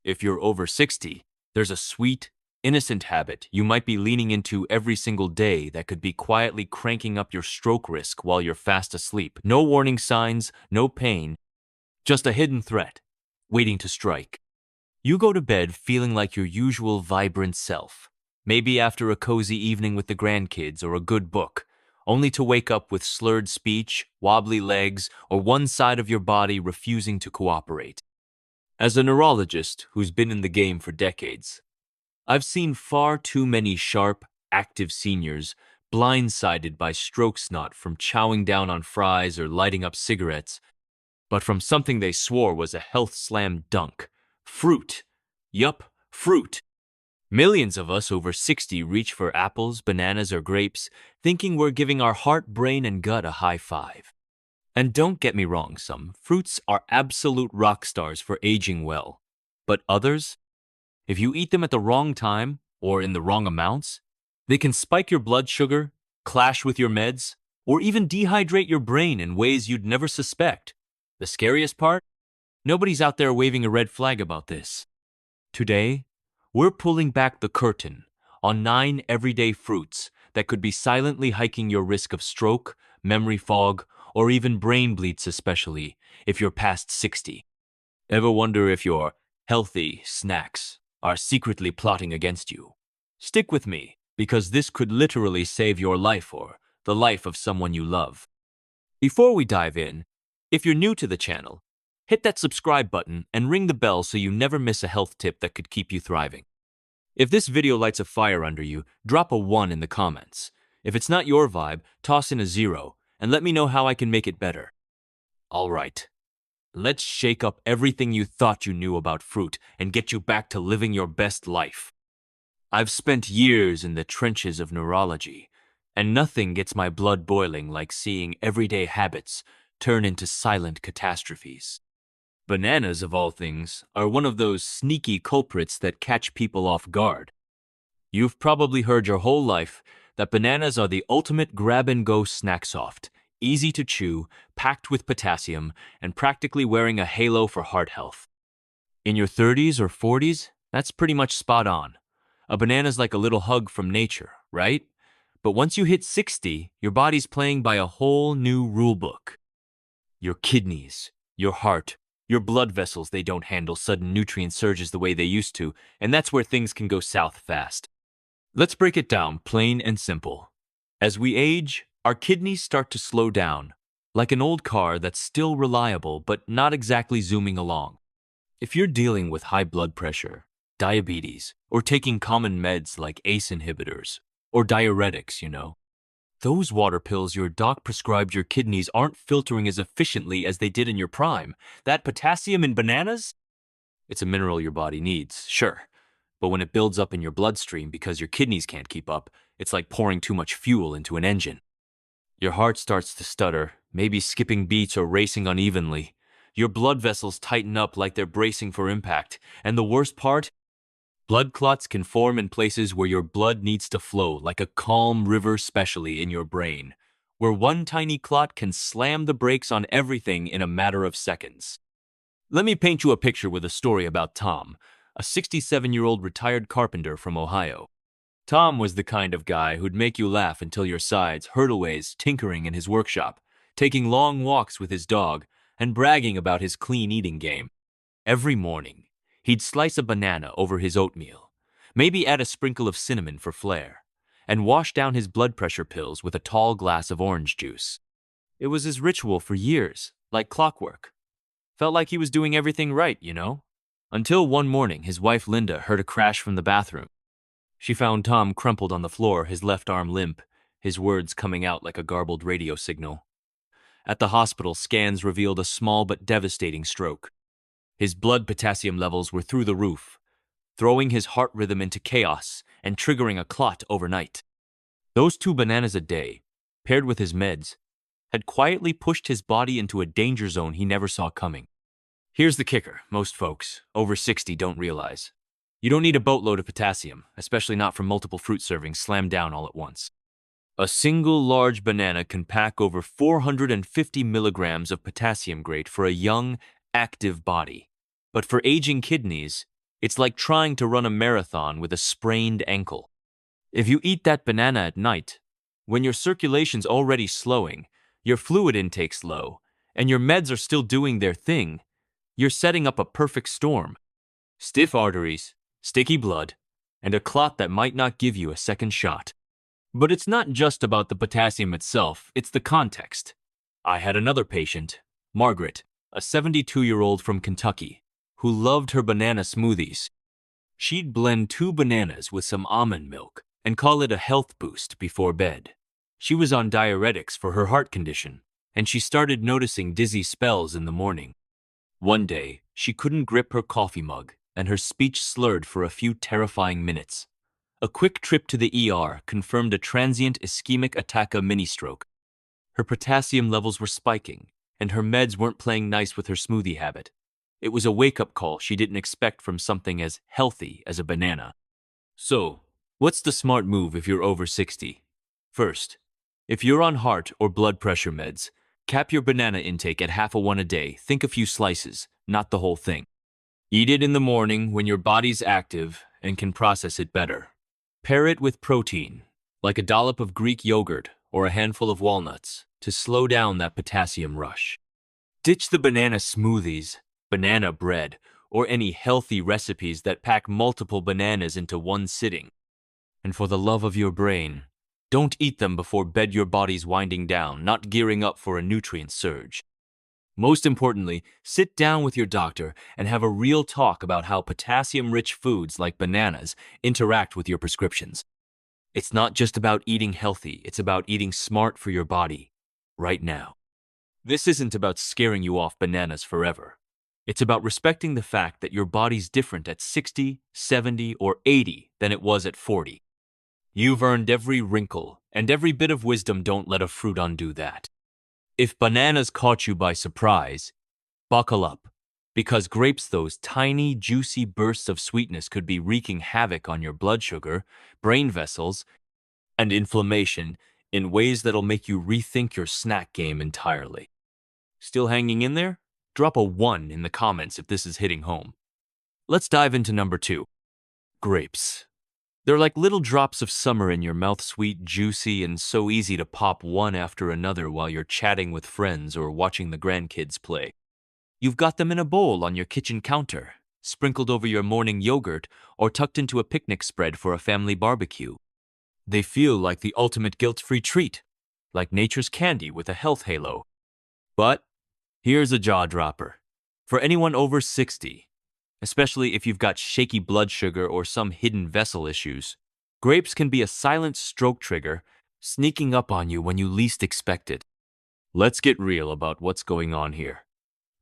If you're over 60, there's a sweet, innocent habit you might be leaning into every single day that could be quietly cranking up your stroke risk while you're fast asleep. No warning signs, no pain, just a hidden threat, waiting to strike. You go to bed feeling like your usual vibrant self, maybe after a cozy evening with the grandkids or a good book, only to wake up with slurred speech, wobbly legs, or one side of your body refusing to cooperate. As a neurologist who's been in the game for decades, I've seen far too many sharp, active seniors blindsided by stroke snot from chowing down on fries or lighting up cigarettes, but from something they swore was a health slam dunk. Fruit. Yup, fruit. Millions of us over 60 reach for apples, bananas, or grapes, thinking we're giving our heart, brain, and gut a high five. And don't get me wrong, some fruits are absolute rock stars for aging well. But others? If you eat them at the wrong time, or in the wrong amounts, they can spike your blood sugar, clash with your meds, or even dehydrate your brain in ways you'd never suspect. The scariest part? Nobody's out there waving a red flag about this. Today, we're pulling back the curtain on 9 everyday fruits that could be silently hiking your risk of stroke, memory fog, or even brain bleeds, especially if you're past 60. Ever wonder if your healthy snacks are secretly plotting against you? Stick with me, because this could literally save your life or the life of someone you love. Before we dive in, if you're new to the channel, hit that subscribe button and ring the bell so you never miss a health tip that could keep you thriving. If this video lights a fire under you, drop a 1 in the comments. If it's not your vibe, toss in a 0 and let me know how I can make it better. Alright, let's shake up everything you thought you knew about fruit and get you back to living your best life. I've spent years in the trenches of neurology, and nothing gets my blood boiling like seeing everyday habits turn into silent catastrophes. Bananas, of all things, are one of those sneaky culprits that catch people off guard. You've probably heard your whole life that bananas are the ultimate grab-and-go snack soft, easy to chew, packed with potassium, and practically wearing a halo for heart health. In your 30s or 40s, that's pretty much spot on. A banana's like a little hug from nature, right? But once you hit 60, your body's playing by a whole new rulebook. Your kidneys, your heart, your blood vessels, they don't handle sudden nutrient surges the way they used to, and that's where things can go south fast. Let's break it down plain and simple. As we age, our kidneys start to slow down, like an old car that's still reliable but not exactly zooming along. If you're dealing with high blood pressure, diabetes, or taking common meds like ACE inhibitors, or diuretics, those water pills your doc prescribed your kidneys aren't filtering as efficiently as they did in your prime. That potassium in bananas? It's a mineral your body needs, sure. But when it builds up in your bloodstream because your kidneys can't keep up, it's like pouring too much fuel into an engine. Your heart starts to stutter, maybe skipping beats or racing unevenly. Your blood vessels tighten up like they're bracing for impact. And the worst part? Blood clots can form in places where your blood needs to flow, like a calm river, especially in your brain, where one tiny clot can slam the brakes on everything in a matter of seconds. Let me paint you a picture with a story about Tom, a 67-year-old retired carpenter from Ohio. Tom was the kind of guy who'd make you laugh until your sides hurt always, tinkering in his workshop, taking long walks with his dog, and bragging about his clean eating game. Every morning, he'd slice a banana over his oatmeal, maybe add a sprinkle of cinnamon for flair, and wash down his blood pressure pills with a tall glass of orange juice. It was his ritual for years, like clockwork. Felt like he was doing everything right, Until one morning, his wife Linda heard a crash from the bathroom. She found Tom crumpled on the floor, his left arm limp, his words coming out like a garbled radio signal. At the hospital, scans revealed a small but devastating stroke. His blood potassium levels were through the roof, throwing his heart rhythm into chaos and triggering a clot overnight. Those 2 bananas a day, paired with his meds, had quietly pushed his body into a danger zone he never saw coming. Here's the kicker most folks, over 60, don't realize. You don't need a boatload of potassium, especially not from multiple fruit servings slammed down all at once. A single large banana can pack over 450 milligrams of potassium, great for a young, active body. But for aging kidneys, It's like trying to run a marathon with a sprained ankle. If you eat that banana at night, when your circulation's already slowing, your fluid intake's low, and your meds are still doing their thing, you're setting up a perfect storm. Stiff arteries, sticky blood, and a clot that might not give you a second shot. But it's not just about the potassium itself, it's the context. I had another patient, Margaret, a 72-year-old from Kentucky, who loved her banana smoothies. She'd blend 2 bananas with some almond milk and call it a health boost before bed. She was on diuretics for her heart condition, and she started noticing dizzy spells in the morning. One day, she couldn't grip her coffee mug, and her speech slurred for a few terrifying minutes. A quick trip to the ER confirmed a transient ischemic attack of mini-stroke. Her potassium levels were spiking, and her meds weren't playing nice with her smoothie habit. It was a wake-up call she didn't expect from something as healthy as a banana. So, what's the smart move if you're over 60? First, if you're on heart or blood pressure meds, cap your banana intake at half a one a day. Think a few slices, not the whole thing. Eat it in the morning when your body's active and can process it better. Pair it with protein, like a dollop of Greek yogurt or a handful of walnuts, to slow down that potassium rush. Ditch the banana smoothies, banana bread, or any healthy recipes that pack multiple bananas into one sitting. And for the love of your brain, don't eat them before bed. Your body's winding down, not gearing up for a nutrient surge. Most importantly, sit down with your doctor and have a real talk about how potassium-rich foods like bananas interact with your prescriptions. It's not just about eating healthy, it's about eating smart for your body, right now. This isn't about scaring you off bananas forever. It's about respecting the fact that your body's different at 60, 70, or 80 than it was at 40. You've earned every wrinkle, and every bit of wisdom. Don't let a fruit undo that. If bananas caught you by surprise, buckle up, because grapes, those tiny, juicy bursts of sweetness, could be wreaking havoc on your blood sugar, brain vessels, and inflammation in ways that'll make you rethink your snack game entirely. Still hanging in there? Drop a 1 in the comments if this is hitting home. Let's dive into number 2. Grapes. They're like little drops of summer in your mouth, sweet, juicy, and so easy to pop one after another while you're chatting with friends or watching the grandkids play. You've got them in a bowl on your kitchen counter, sprinkled over your morning yogurt, or tucked into a picnic spread for a family barbecue. They feel like the ultimate guilt-free treat, like nature's candy with a health halo. But here's a jaw-dropper. For anyone over 60, especially if you've got shaky blood sugar or some hidden vessel issues, grapes can be a silent stroke trigger, sneaking up on you when you least expect it. Let's get real about what's going on here.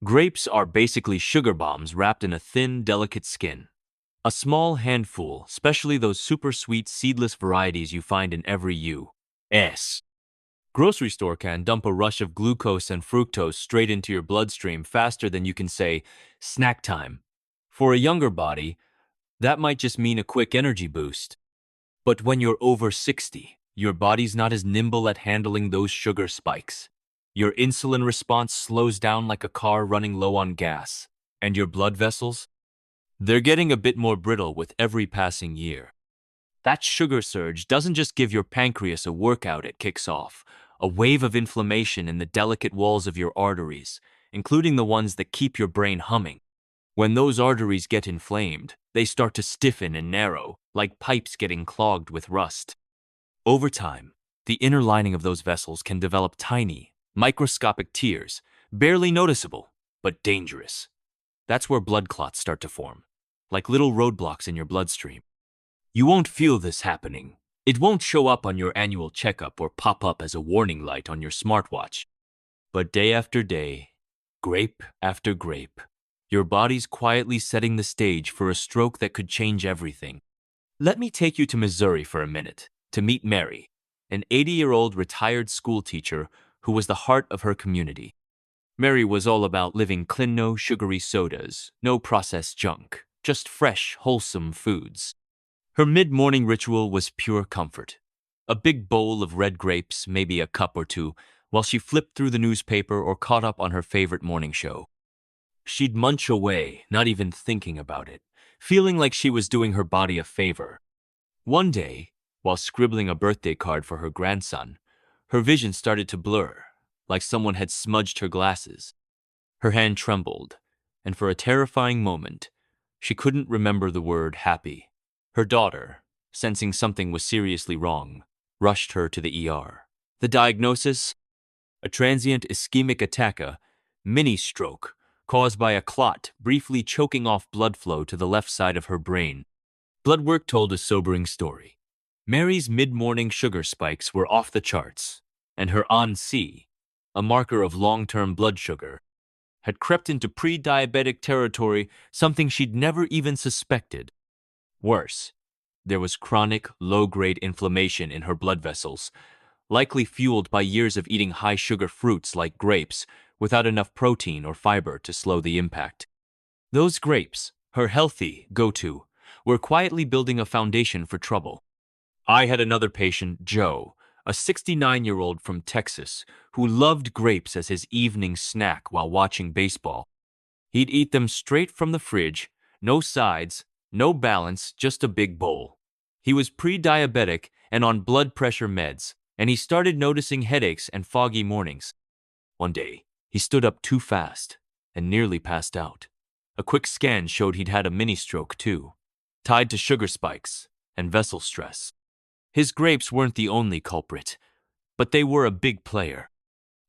Grapes are basically sugar bombs wrapped in a thin, delicate skin. A small handful, especially those super sweet seedless varieties you find in every U.S. grocery store, can dump a rush of glucose and fructose straight into your bloodstream faster than you can say, snack time. For a younger body, that might just mean a quick energy boost. But when you're over 60, your body's not as nimble at handling those sugar spikes. Your insulin response slows down like a car running low on gas. And your blood vessels? They're getting a bit more brittle with every passing year. That sugar surge doesn't just give your pancreas a workout, it kicks off a wave of inflammation in the delicate walls of your arteries, including the ones that keep your brain humming. When those arteries get inflamed, they start to stiffen and narrow, like pipes getting clogged with rust. Over time, the inner lining of those vessels can develop tiny, microscopic tears, barely noticeable, but dangerous. That's where blood clots start to form, like little roadblocks in your bloodstream. You won't feel this happening. It won't show up on your annual checkup or pop up as a warning light on your smartwatch. But day after day, grape after grape, your body's quietly setting the stage for a stroke that could change everything. Let me take you to Missouri for a minute to meet Mary, an 80-year-old retired school teacher who was the heart of her community. Mary was all about living clean, no sugary sodas, no processed junk, just fresh, wholesome foods. Her mid-morning ritual was pure comfort. A big bowl of red grapes, maybe a cup or two, while she flipped through the newspaper or caught up on her favorite morning show. She'd munch away, not even thinking about it, feeling like she was doing her body a favor. One day, while scribbling a birthday card for her grandson, her vision started to blur, like someone had smudged her glasses. Her hand trembled, and for a terrifying moment, she couldn't remember the word happy. Her daughter, sensing something was seriously wrong, rushed her to the ER. The diagnosis? A transient ischemic attack, a mini-stroke, caused by a clot briefly choking off blood flow to the left side of her brain. Blood work told a sobering story. Mary's mid-morning sugar spikes were off the charts, and her ANC, a marker of long-term blood sugar, had crept into pre-diabetic territory, something she'd never even suspected. Worse, there was chronic, low-grade inflammation in her blood vessels, likely fueled by years of eating high-sugar fruits like grapes without enough protein or fiber to slow the impact. Those grapes, her healthy go-to, were quietly building a foundation for trouble. I had another patient, Joe, a 69-year-old from Texas, who loved grapes as his evening snack while watching baseball. He'd eat them straight from the fridge, no sides, no balance, just a big bowl. He was pre-diabetic and on blood pressure meds, and he started noticing headaches and foggy mornings. One day, he stood up too fast and nearly passed out. A quick scan showed he'd had a mini-stroke too, tied to sugar spikes and vessel stress. His grapes weren't the only culprit, but they were a big player.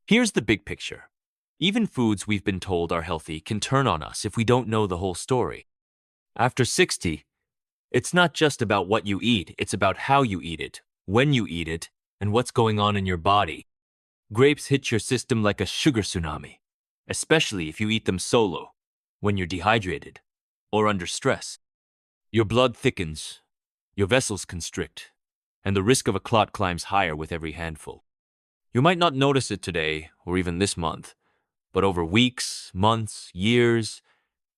Here's the big picture. Even foods we've been told are healthy can turn on us if we don't know the whole story. After 60, it's not just about what you eat, it's about how you eat it, when you eat it, and what's going on in your body. Grapes hit your system like a sugar tsunami, especially if you eat them solo, when you're dehydrated, or under stress. Your blood thickens, your vessels constrict, and the risk of a clot climbs higher with every handful. You might not notice it today, or even this month, but over weeks, months, years,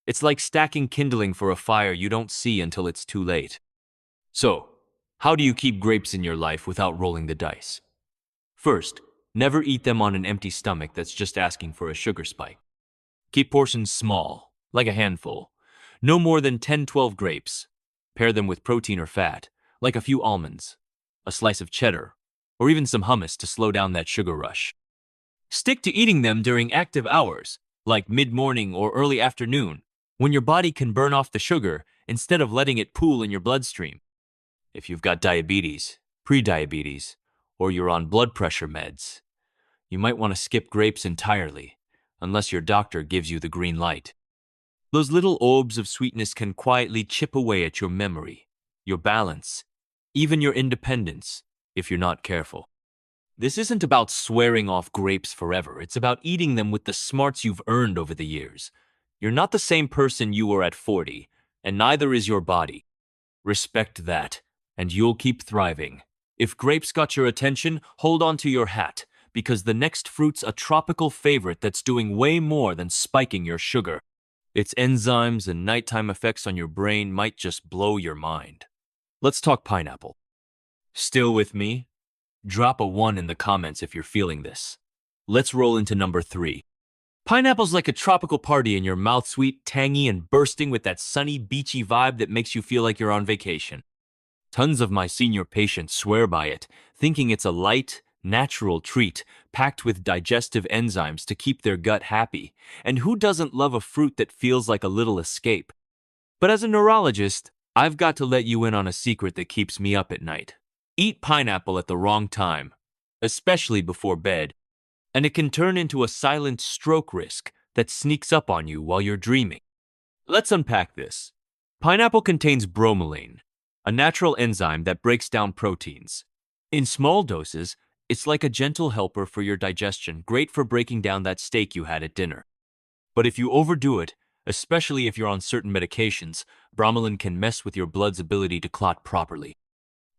it's like stacking kindling for a fire you don't see until it's too late. So, how do you keep grapes in your life without rolling the dice? First, never eat them on an empty stomach that's just asking for a sugar spike. Keep portions small, like a handful. No more than 10-12 grapes. Pair them with protein or fat, like a few almonds, a slice of cheddar, or even some hummus to slow down that sugar rush. Stick to eating them during active hours, like mid-morning or early afternoon, when your body can burn off the sugar instead of letting it pool in your bloodstream. If you've got diabetes, pre-diabetes, or you're on blood pressure meds, you might want to skip grapes entirely, unless your doctor gives you the green light. Those little orbs of sweetness can quietly chip away at your memory, your balance, even your independence, if you're not careful. This isn't about swearing off grapes forever. It's about eating them with the smarts you've earned over the years. You're not the same person you were at 40, and neither is your body. Respect that, and you'll keep thriving. If grapes got your attention, hold on to your hat, because the next fruit's a tropical favorite that's doing way more than spiking your sugar. Its enzymes and nighttime effects on your brain might just blow your mind. Let's talk pineapple. Still with me? Drop a 1 in the comments if you're feeling this. Let's roll into number 3. Pineapple's like a tropical party in your mouth, sweet, tangy, and bursting with that sunny, beachy vibe that makes you feel like you're on vacation. Tons of my senior patients swear by it, thinking it's a light, natural treat packed with digestive enzymes to keep their gut happy. And who doesn't love a fruit that feels like a little escape? But as a neurologist, I've got to let you in on a secret that keeps me up at night. Eat pineapple at the wrong time, especially before bed, and it can turn into a silent stroke risk that sneaks up on you while you're dreaming. Let's unpack this. Pineapple contains bromelain, a natural enzyme that breaks down proteins. In small doses, it's like a gentle helper for your digestion, great for breaking down that steak you had at dinner. But if you overdo it, especially if you're on certain medications, bromelain can mess with your blood's ability to clot properly.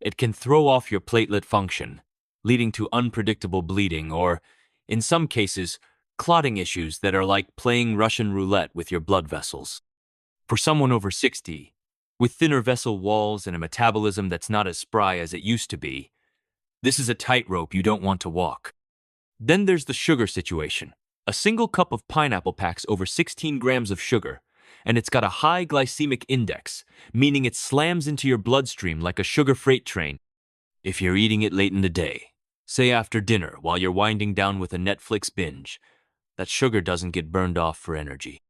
It can throw off your platelet function, leading to unpredictable bleeding or, in some cases, clotting issues that are like playing Russian roulette with your blood vessels. For someone over 60, with thinner vessel walls and a metabolism that's not as spry as it used to be, this is a tightrope you don't want to walk. Then there's the sugar situation. A single cup of pineapple packs over 16 grams of sugar, and it's got a high glycemic index, meaning it slams into your bloodstream like a sugar freight train. If you're eating it late in the day, say after dinner while you're winding down with a Netflix binge, that sugar doesn't get burned off for energy.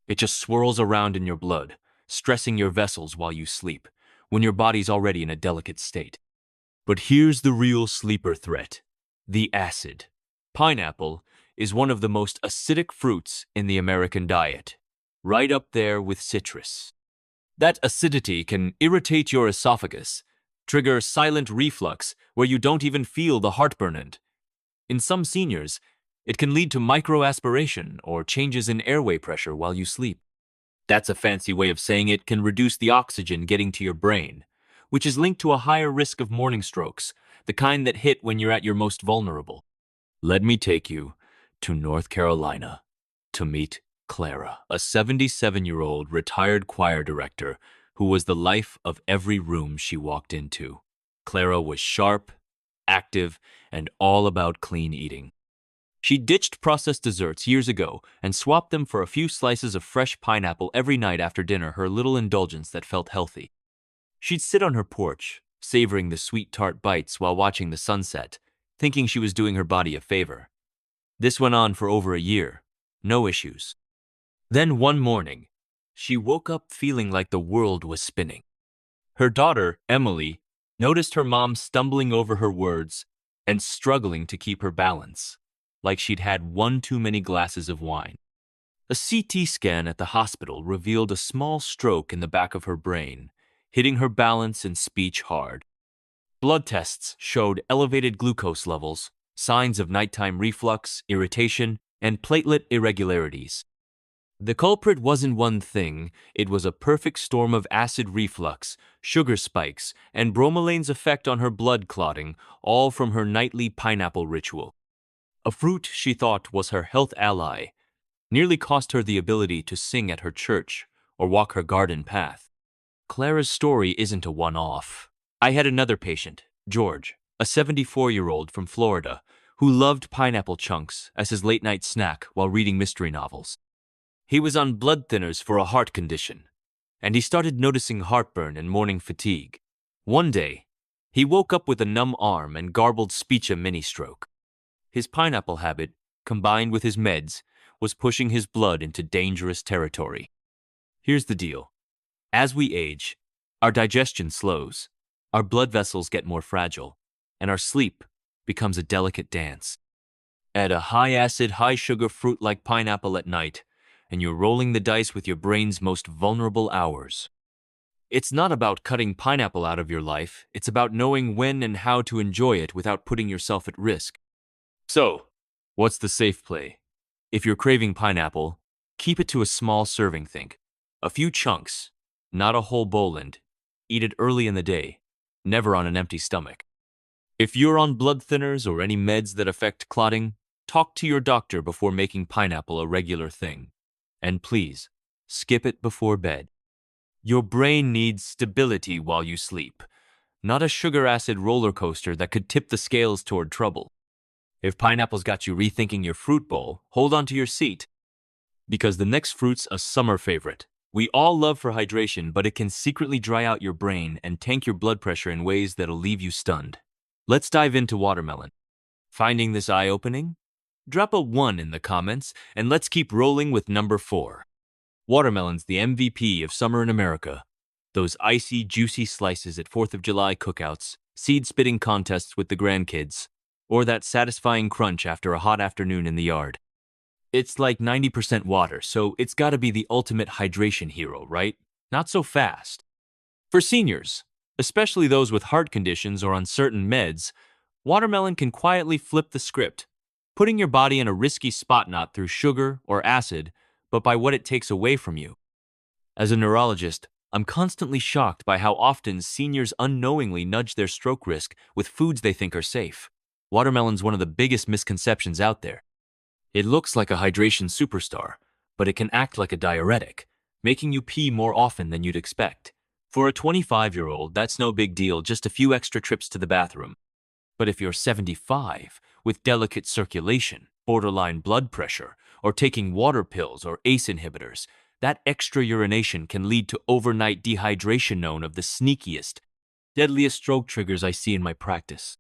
It just swirls around in your blood, stressing your vessels while you sleep, when your body's already in a delicate state. But here's the real sleeper threat: the acid. Pineapple is one of the most acidic fruits in the American diet, right up there with citrus. That acidity can irritate your esophagus, trigger silent reflux where you don't even feel the heartburn, and in some seniors, it can lead to microaspiration or changes in airway pressure while you sleep. That's a fancy way of saying it can reduce the oxygen getting to your brain, which is linked to a higher risk of morning strokes, the kind that hit when you're at your most vulnerable. Let me take you to North Carolina to meet Clara, a 77-year-old retired choir director who was the life of every room she walked into. Clara was sharp, active, and all about clean eating. She ditched processed desserts years ago and swapped them for a few slices of fresh pineapple every night after dinner, her little indulgence that felt healthy. She'd sit on her porch, savoring the sweet tart bites while watching the sunset, thinking she was doing her body a favor. This went on for over a year, no issues. Then one morning, she woke up feeling like the world was spinning. Her daughter, Emily, noticed her mom stumbling over her words and struggling to keep her balance, like she'd had one too many glasses of wine. A CT scan at the hospital revealed a small stroke in the back of her brain, hitting her balance and speech hard. Blood tests showed elevated glucose levels, signs of nighttime reflux, irritation, and platelet irregularities. The culprit wasn't one thing, it was a perfect storm of acid reflux, sugar spikes, and bromelain's effect on her blood clotting, all from her nightly pineapple ritual. A fruit she thought was her health ally nearly cost her the ability to sing at her church or walk her garden path. Clara's story isn't a one-off. I had another patient, George, a 74-year-old from Florida, who loved pineapple chunks as his late-night snack while reading mystery novels. He was on blood thinners for a heart condition, and he started noticing heartburn and morning fatigue. One day, he woke up with a numb arm and garbled speech, a mini-stroke. His pineapple habit, combined with his meds, was pushing his blood into dangerous territory. Here's the deal. As we age, our digestion slows, our blood vessels get more fragile, and our sleep becomes a delicate dance. Add a high-acid, high-sugar fruit like pineapple at night, and you're rolling the dice with your brain's most vulnerable hours. It's not about cutting pineapple out of your life, it's about knowing when and how to enjoy it without putting yourself at risk. So, what's the safe play? If you're craving pineapple, keep it to a small serving, think. A few chunks, not a whole bowl, and eat it early in the day, never on an empty stomach. If you're on blood thinners or any meds that affect clotting, talk to your doctor before making pineapple a regular thing. And please, skip it before bed. Your brain needs stability while you sleep, not a sugar-acid roller coaster that could tip the scales toward trouble. If pineapple's got you rethinking your fruit bowl, hold on to your seat, because the next fruit's a summer favorite. We all love for hydration, but it can secretly dry out your brain and tank your blood pressure in ways that'll leave you stunned. Let's dive into watermelon. Finding this eye-opening? Drop a 1 in the comments, and let's keep rolling with number 4. Watermelon's the MVP of summer in America. Those icy, juicy slices at 4th of July cookouts, seed-spitting contests with the grandkids, or that satisfying crunch after a hot afternoon in the yard. It's like 90% water, so it's gotta be the ultimate hydration hero, right? Not so fast. For seniors, especially those with heart conditions or on certain meds, watermelon can quietly flip the script, putting your body in a risky spot not through sugar or acid, but by what it takes away from you. As a neurologist, I'm constantly shocked by how often seniors unknowingly nudge their stroke risk with foods they think are safe. Watermelon's one of the biggest misconceptions out there. It looks like a hydration superstar, but it can act like a diuretic, making you pee more often than you'd expect. For a 25-year-old, that's no big deal, just a few extra trips to the bathroom. But if you're 75, with delicate circulation, borderline blood pressure, or taking water pills or ACE inhibitors, That extra urination can lead to overnight dehydration, known of the sneakiest, deadliest stroke triggers I see in my practice.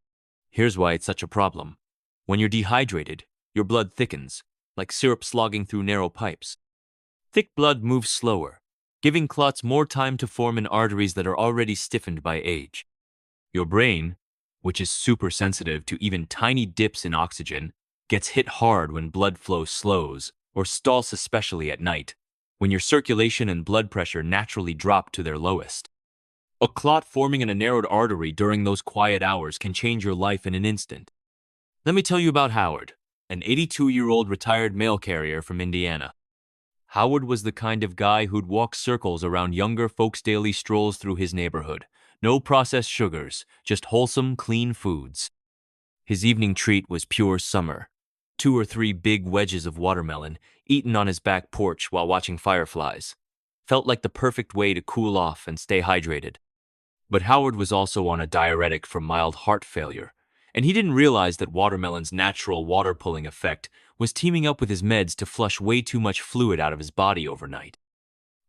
Here's why it's such a problem. When you're dehydrated, your blood thickens, like syrup slogging through narrow pipes. Thick blood moves slower, giving clots more time to form in arteries that are already stiffened by age. Your brain, which is super sensitive to even tiny dips in oxygen, gets hit hard when blood flow slows or stalls, especially at night, when your circulation and blood pressure naturally drop to their lowest. A clot forming in a narrowed artery during those quiet hours can change your life in an instant. Let me tell you about Howard, an 82-year-old retired mail carrier from Indiana. Howard was the kind of guy who'd walk circles around younger folks' daily strolls through his neighborhood. No processed sugars, just wholesome, clean foods. His evening treat was pure summer. 2 or 3 big wedges of watermelon, eaten on his back porch while watching fireflies. Felt like the perfect way to cool off and stay hydrated. But Howard was also on a diuretic for mild heart failure, and he didn't realize that watermelon's natural water-pulling effect was teaming up with his meds to flush way too much fluid out of his body overnight.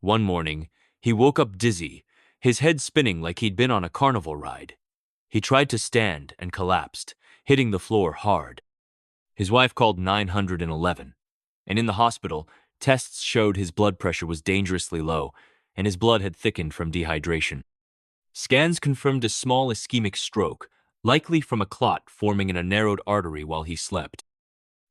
One morning, he woke up dizzy, his head spinning like he'd been on a carnival ride. He tried to stand and collapsed, hitting the floor hard. His wife called 911, and in the hospital, tests showed his blood pressure was dangerously low, and his blood had thickened from dehydration. Scans confirmed a small ischemic stroke, likely from a clot forming in a narrowed artery while he slept.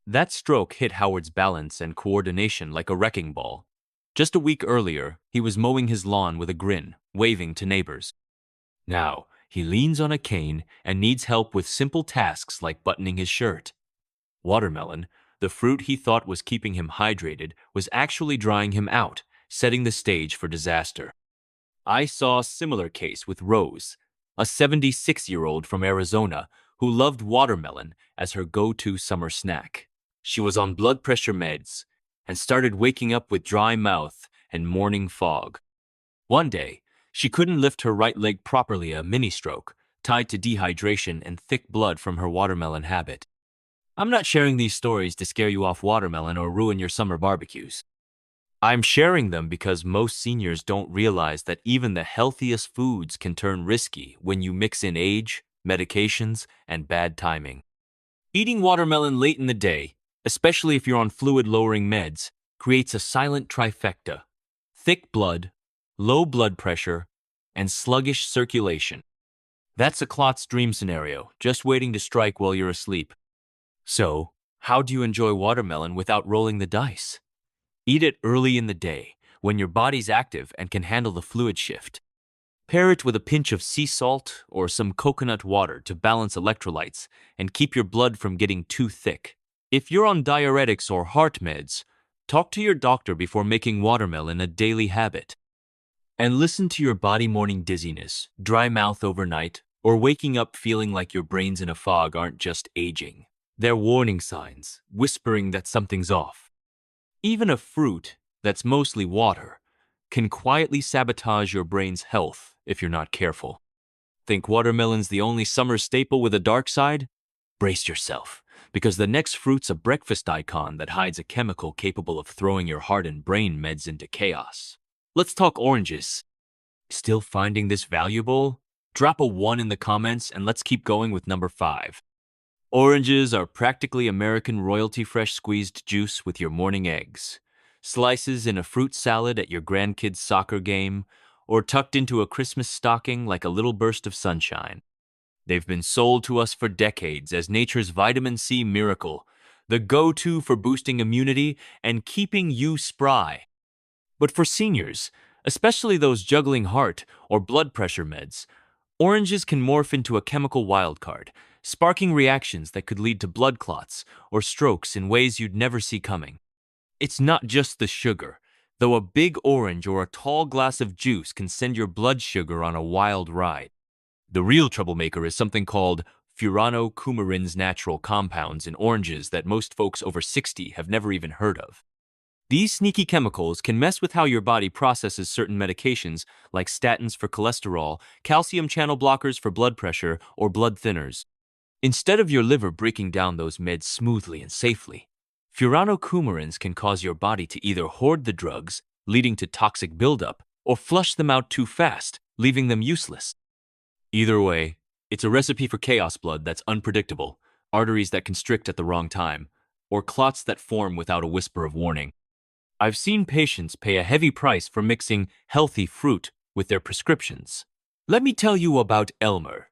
That stroke hit Howard's balance and coordination like a wrecking ball. Just a week earlier, he was mowing his lawn with a grin, waving to neighbors. Now, he leans on a cane and needs help with simple tasks like buttoning his shirt. Watermelon, the fruit he thought was keeping him hydrated, was actually drying him out, setting the stage for disaster. I saw a similar case with Rose, a 76-year-old from Arizona who loved watermelon as her go-to summer snack. She was on blood pressure meds and started waking up with dry mouth and morning fog. One day, she couldn't lift her right leg properly, a mini-stroke, tied to dehydration and thick blood from her watermelon habit. I'm not sharing these stories to scare you off watermelon or ruin your summer barbecues. I'm sharing them because most seniors don't realize that even the healthiest foods can turn risky when you mix in age, medications, and bad timing. Eating watermelon late in the day, especially if you're on fluid-lowering meds, creates a silent trifecta: thick blood, low blood pressure, and sluggish circulation. That's a clot's dream scenario, just waiting to strike while you're asleep. So, how do you enjoy watermelon without rolling the dice? Eat it early in the day, when your body's active and can handle the fluid shift. Pair it with a pinch of sea salt or some coconut water to balance electrolytes and keep your blood from getting too thick. If you're on diuretics or heart meds, talk to your doctor before making watermelon a daily habit. And listen to your body. Morning dizziness, dry mouth overnight, or waking up feeling like your brain's in a fog aren't just aging. They're warning signs, whispering that something's off. Even a fruit that's mostly water can quietly sabotage your brain's health if you're not careful. Think watermelon's the only summer staple with a dark side? Brace yourself, because the next fruit's a breakfast icon that hides a chemical capable of throwing your heart and brain meds into chaos. Let's talk oranges. Still finding this valuable? Drop a 1 in the comments and let's keep going with number 5. Oranges are practically American royalty. Fresh squeezed juice with your morning eggs, slices in a fruit salad at your grandkids' soccer game, or tucked into a Christmas stocking like a little burst of sunshine. They've been sold to us for decades as nature's vitamin C miracle, the go-to for boosting immunity and keeping you spry. But for seniors, especially those juggling heart or blood pressure meds, oranges can morph into a chemical wildcard, sparking reactions that could lead to blood clots or strokes in ways you'd never see coming. It's not just the sugar, though a big orange or a tall glass of juice can send your blood sugar on a wild ride. The real troublemaker is something called furanocoumarins, natural compounds in oranges that most folks over 60 have never even heard of. These sneaky chemicals can mess with how your body processes certain medications like statins for cholesterol, calcium channel blockers for blood pressure, or blood thinners. Instead of your liver breaking down those meds smoothly and safely, furanocoumarins can cause your body to either hoard the drugs leading to toxic buildup, or flush them out too fast, leaving them useless. Either way, it's a recipe for chaos blood that's unpredictable, arteries that constrict at the wrong time, or clots that form without a whisper of warning. I've seen patients pay a heavy price for mixing healthy fruit with their prescriptions. Let me tell you about Elmer,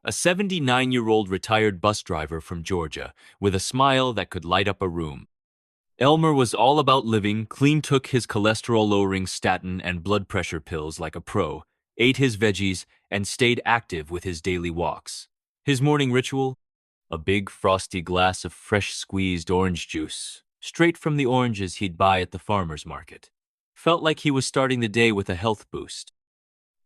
a 79-year-old retired bus driver from Georgia with a smile that could light up a room. Elmer was all about living, clean, took his cholesterol-lowering statin and blood pressure pills like a pro, ate his veggies, and stayed active with his daily walks. His morning ritual? A big frosty glass of fresh squeezed orange juice, straight from the oranges he'd buy at the farmer's market. Felt like he was starting the day with a health boost.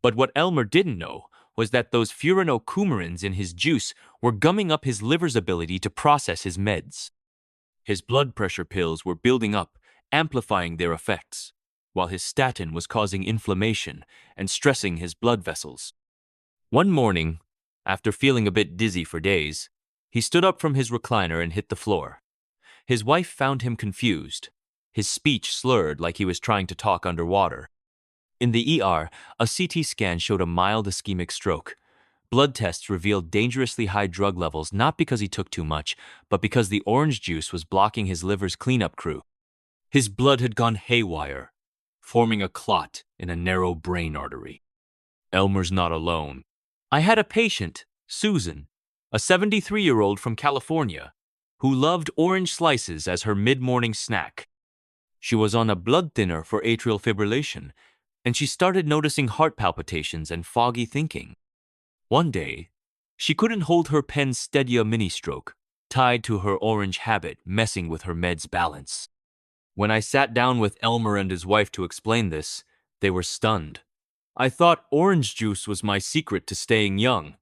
But what Elmer didn't know was that those furanocoumarins in his juice were gumming up his liver's ability to process his meds. His blood pressure pills were building up, amplifying their effects, while his statin was causing inflammation and stressing his blood vessels. One morning, after feeling a bit dizzy for days, he stood up from his recliner and hit the floor. His wife found him confused, his speech slurred like he was trying to talk underwater. In the ER, a CT scan showed a mild ischemic stroke. Blood tests revealed dangerously high drug levels not because he took too much, but because the orange juice was blocking his liver's cleanup crew. His blood had gone haywire, forming a clot in a narrow brain artery. Elmer's not alone. I had a patient, Susan, a 73-year-old from California, who loved orange slices as her mid-morning snack. She was on a blood thinner for atrial fibrillation, and she started noticing heart palpitations and foggy thinking. One day, she couldn't hold her pen steady a mini-stroke, tied to her orange habit, messing with her meds balance. When I sat down with Elmer and his wife to explain this, they were stunned. I thought orange juice was my secret to staying young,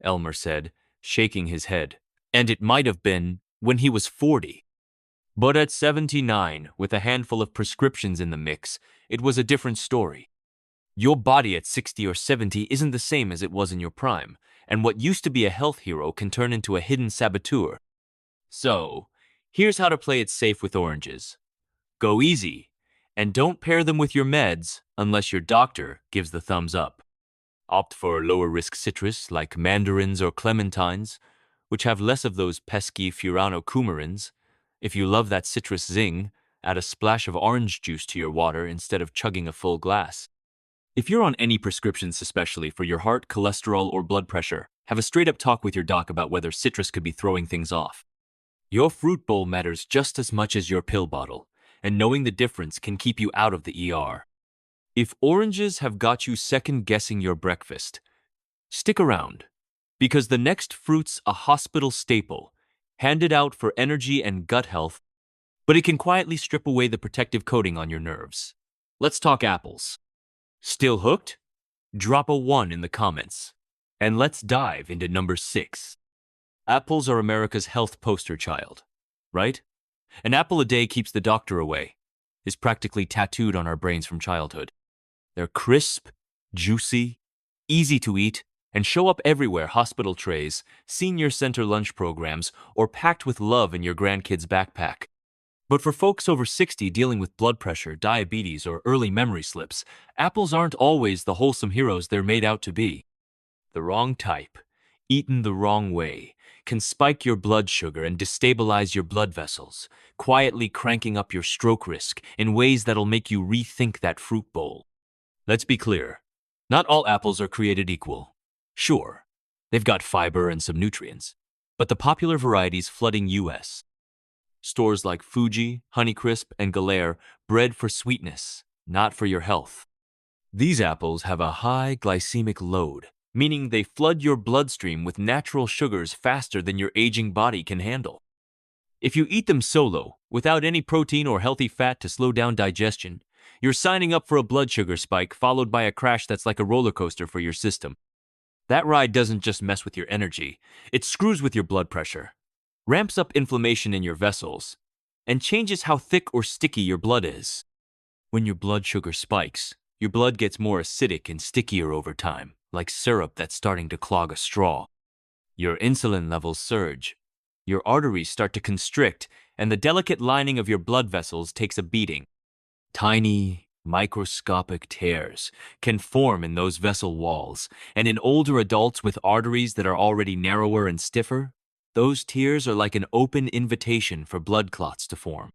Elmer said, shaking his head. And it might have been when he was 40. But at 79, with a handful of prescriptions in the mix, it was a different story. Your body at 60 or 70 isn't the same as it was in your prime, and what used to be a health hero can turn into a hidden saboteur. So, here's how to play it safe with oranges. Go easy, and don't pair them with your meds unless your doctor gives the thumbs up. Opt for lower-risk citrus like mandarins or clementines, which have less of those pesky furanocoumarins. If you love that citrus zing, add a splash of orange juice to your water instead of chugging a full glass. If you're on any prescriptions, especially for your heart, cholesterol, or blood pressure, have a straight-up talk with your doc about whether citrus could be throwing things off. Your fruit bowl matters just as much as your pill bottle, and knowing the difference can keep you out of the ER. If oranges have got you second-guessing your breakfast, stick around, because the next fruit's a hospital staple, handed out for energy and gut health, but it can quietly strip away the protective coating on your nerves. Let's talk apples. Still hooked? Drop a 1 in the comments. And let's dive into number 6. Apples are America's health poster child, right? An apple a day keeps the doctor away, is practically tattooed on our brains from childhood. They're crisp, juicy, easy to eat, and show up everywhere: hospital trays, senior center lunch programs, or packed with love in your grandkid's backpack. But for folks over 60 dealing with blood pressure, diabetes, or early memory slips, apples aren't always the wholesome heroes they're made out to be. The wrong type, eaten the wrong way, can spike your blood sugar and destabilize your blood vessels, quietly cranking up your stroke risk in ways that'll make you rethink that fruit bowl. Let's be clear, not all apples are created equal. Sure, they've got fiber and some nutrients, but the popular varieties flooding US stores like Fuji, Honeycrisp, and Galere bred for sweetness, not for your health. These apples have a high glycemic load, meaning they flood your bloodstream with natural sugars faster than your aging body can handle. If you eat them solo, without any protein or healthy fat to slow down digestion, you're signing up for a blood sugar spike followed by a crash that's like a roller coaster for your system. That ride doesn't just mess with your energy, it screws with your blood pressure, ramps up inflammation in your vessels, and changes how thick or sticky your blood is. When your blood sugar spikes, your blood gets more acidic and stickier over time, like syrup that's starting to clog a straw. Your insulin levels surge, your arteries start to constrict, and the delicate lining of your blood vessels takes a beating. Tiny, Microscopic tears can form in those vessel walls, and in older adults with arteries that are already narrower and stiffer, those tears are like an open invitation for blood clots to form.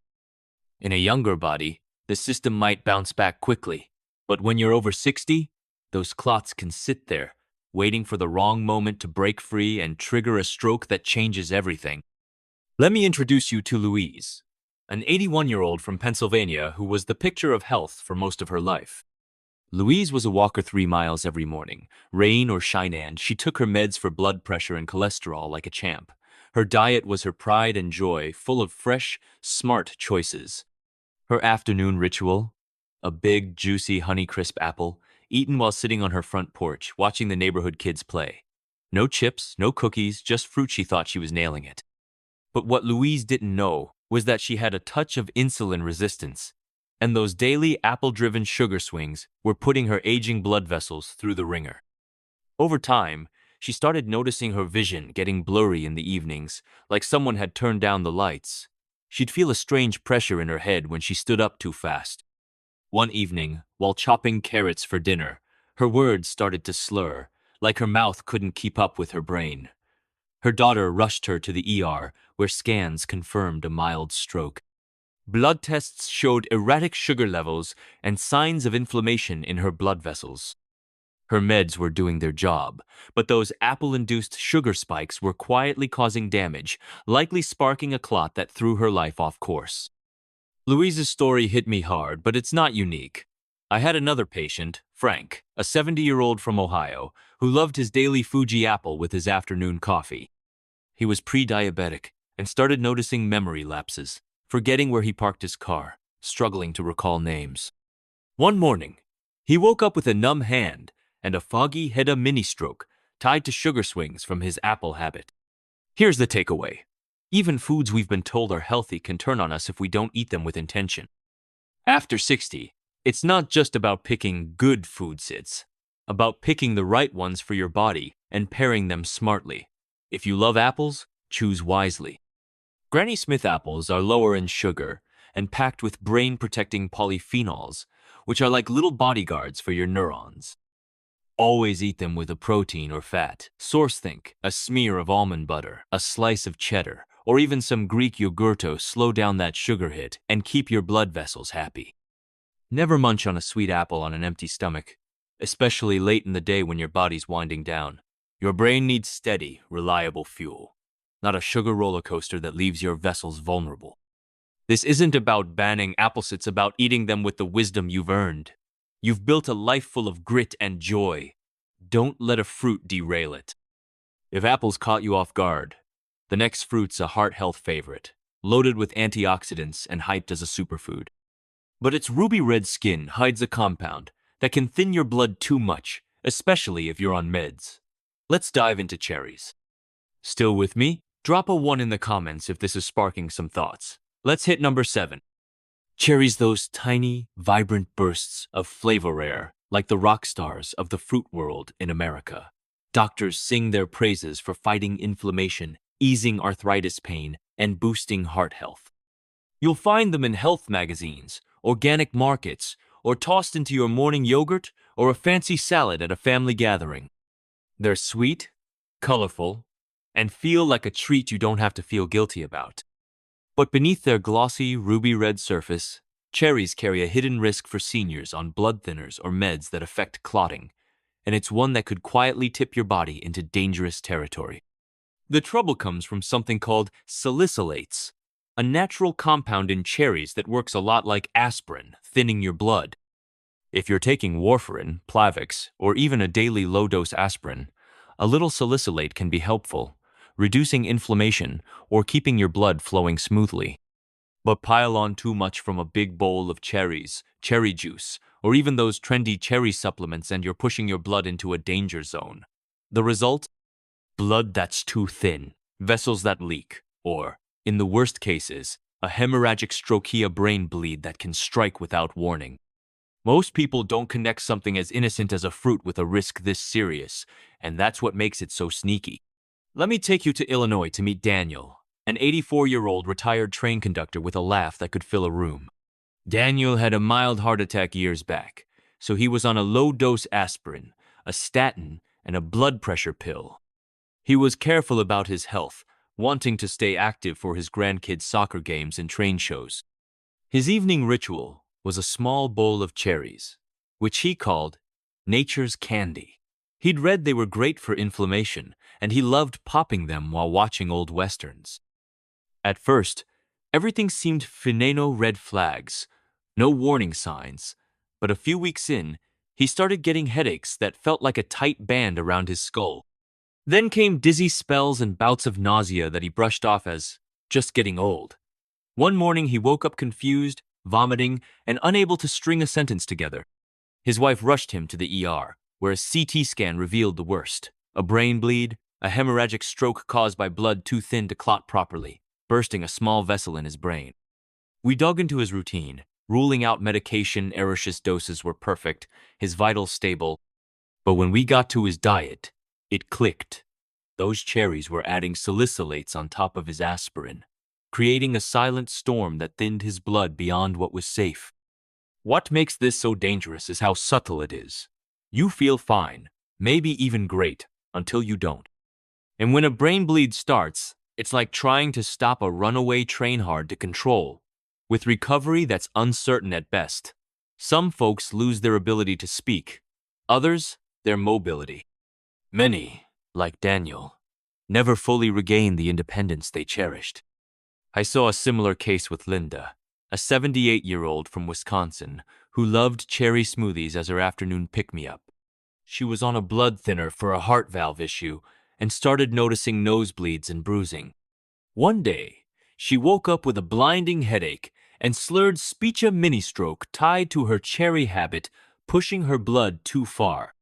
In a younger body, the system might bounce back quickly, but when you're over 60, those clots can sit there, waiting for the wrong moment to break free and trigger a stroke that changes everything. Let me introduce you to Louise, an 81-year-old from Pennsylvania who was the picture of health for most of her life. Louise was a walker 3 miles every morning. Rain or shine, and she took her meds for blood pressure and cholesterol like a champ. Her diet was her pride and joy, full of fresh, smart choices. Her afternoon ritual? A big, juicy Honeycrisp apple, eaten while sitting on her front porch, watching the neighborhood kids play. No chips, no cookies, just fruit. She thought she was nailing it. But what Louise didn't know was that she had a touch of insulin resistance, and those daily apple-driven sugar swings were putting her aging blood vessels through the ringer. Over time, she started noticing her vision getting blurry in the evenings, like someone had turned down the lights. She'd feel a strange pressure in her head when she stood up too fast. One evening, while chopping carrots for dinner, her words started to slur, like her mouth couldn't keep up with her brain. Her daughter rushed her to the ER, where scans confirmed a mild stroke. Blood tests showed erratic sugar levels and signs of inflammation in her blood vessels. Her meds were doing their job, but those apple-induced sugar spikes were quietly causing damage, likely sparking a clot that threw her life off course. Louise's story hit me hard, but it's not unique. I had another patient, Frank, a 70-year-old from Ohio, who loved his daily Fuji apple with his afternoon coffee. He was pre-diabetic and started noticing memory lapses, forgetting where he parked his car, struggling to recall names. One morning, he woke up with a numb hand and a foggy head mini-stroke tied to sugar swings from his apple habit. Here's the takeaway. Even foods we've been told are healthy can turn on us if we don't eat them with intention. After 60, it's not just about picking good foods, it's about picking the right ones for your body and pairing them smartly. If you love apples, choose wisely. Granny Smith apples are lower in sugar and packed with brain-protecting polyphenols, which are like little bodyguards for your neurons. Always eat them with a protein or fat source. Think a smear of almond butter, a slice of cheddar, or even some Greek yogurt to slow down that sugar hit and keep your blood vessels happy. Never munch on a sweet apple on an empty stomach, especially late in the day when your body's winding down. Your brain needs steady, reliable fuel, not a sugar roller coaster that leaves your vessels vulnerable. This isn't about banning apples, it's about eating them with the wisdom you've earned. You've built a life full of grit and joy. Don't let a fruit derail it. If apples caught you off guard, the next fruit's a heart health favorite, loaded with antioxidants and hyped as a superfood. But its ruby red skin hides a compound that can thin your blood too much, especially if you're on meds. Let's dive into cherries. Still with me? Drop a 1 in the comments if this is sparking some thoughts. Let's hit number 7. Cherries, those tiny, vibrant bursts of flavor air, like the rock stars of the fruit world in America. Doctors sing their praises for fighting inflammation, easing arthritis pain, and boosting heart health. You'll find them in health magazines, organic markets, or tossed into your morning yogurt or a fancy salad at a family gathering. They're sweet, colorful, and feel like a treat you don't have to feel guilty about. But beneath their glossy, ruby-red surface, cherries carry a hidden risk for seniors on blood thinners or meds that affect clotting, and it's one that could quietly tip your body into dangerous territory. The trouble comes from something called salicylates, a natural compound in cherries that works a lot like aspirin, thinning your blood. If you're taking warfarin, Plavix, or even a daily low-dose aspirin, a little salicylate can be helpful, reducing inflammation or keeping your blood flowing smoothly. But pile on too much from a big bowl of cherries, cherry juice, or even those trendy cherry supplements and you're pushing your blood into a danger zone. The result? Blood that's too thin, vessels that leak, or, in the worst cases, a hemorrhagic stroke, a brain bleed that can strike without warning. Most people don't connect something as innocent as a fruit with a risk this serious, and that's what makes it so sneaky. Let me take you to Illinois to meet Daniel, an 84-year-old retired train conductor with a laugh that could fill a room. Daniel had a mild heart attack years back, so he was on a low-dose aspirin, a statin, and a blood pressure pill. He was careful about his health, wanting to stay active for his grandkids' soccer games and train shows. His evening ritual was a small bowl of cherries, which he called nature's candy. He'd read they were great for inflammation, and he loved popping them while watching old westerns. At first, everything seemed fineno red flags, no warning signs, but a few weeks in, he started getting headaches that felt like a tight band around his skull. Then came dizzy spells and bouts of nausea that he brushed off as just getting old. One morning he woke up confused, vomiting, and unable to string a sentence together. His wife rushed him to the ER, where a CT scan revealed the worst: a brain bleed, a hemorrhagic stroke caused by blood too thin to clot properly, bursting a small vessel in his brain. We dug into his routine, ruling out medication. Ericious doses were perfect, his vitals stable. But when we got to his diet, it clicked. Those cherries were adding salicylates on top of his aspirin, creating a silent storm that thinned his blood beyond what was safe. What makes this so dangerous is how subtle it is. You feel fine, maybe even great, until you don't. And when a brain bleed starts, it's like trying to stop a runaway train hard to control, with recovery that's uncertain at best. Some folks lose their ability to speak, others, their mobility. Many, like Daniel, never fully regain the independence they cherished. I saw a similar case with Linda, a 78-year-old from Wisconsin who loved cherry smoothies as her afternoon pick-me-up. She was on a blood thinner for a heart valve issue and started noticing nosebleeds and bruising. One day, she woke up with a blinding headache and slurred speech, a mini-stroke tied to her cherry habit, pushing her blood too far.